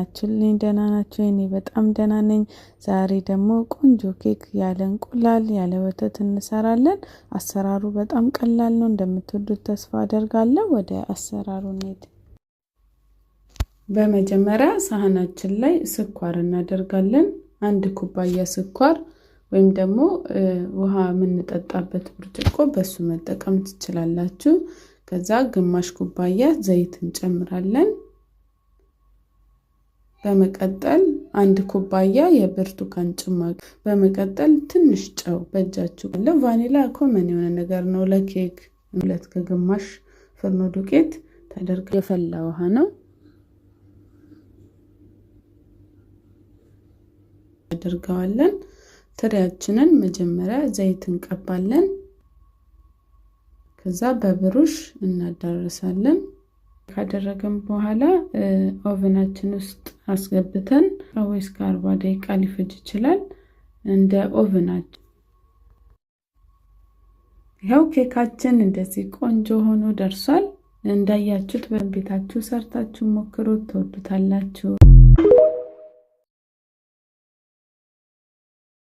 ናችሁልኝ? ደህና ናችሁ? እኔ በጣም ደህና ነኝ። ዛሬ ደግሞ ቆንጆ ኬክ ያለ እንቁላል ያለ ወተት እንሰራለን። አሰራሩ በጣም ቀላል ነው። እንደምትወዱት ተስፋ አደርጋለሁ። ወደ አሰራሩ እንሂድ። በመጀመሪያ ሳህናችን ላይ ስኳር እናደርጋለን። 1 ኩባያ ስኳር ወይም ደግሞ ውሃ የምንጠጣበት ብርጭቆ በሱ መጠቀም ትችላላችሁ። ከዛ ግማሽ ኩባያ ዘይት እንጨምራለን። በመቀጠል 1 ኩባያ የብርቱካን ጭማቂ፣ በመቀጠል ትንሽ ጨው በእጃችሁ ቫኒላ ኮመን የሆነ ነገር ነው ለኬክ። 2 ከግማሽ ፍርኖ ዱቄት ተደርጎ የፈላ ውሃ ነው አድርገዋለን። ትሪያችንን መጀመሪያ ዘይት እንቀባለን። ከዛ በብሩሽ እናዳርሳለን። ካደረገን በኋላ ኦቨናችን ውስጥ አስገብተን ወይስ 40 ደቂቃ ሊፈጅ ይችላል እንደ ኦቨናችን። ይሄው ኬካችን እንደዚህ ቆንጆ ሆኖ ደርሷል። እንዳያችሁት በቤታችሁ ሰርታችሁ ሞክሩት፣ ትወዱታላችሁ።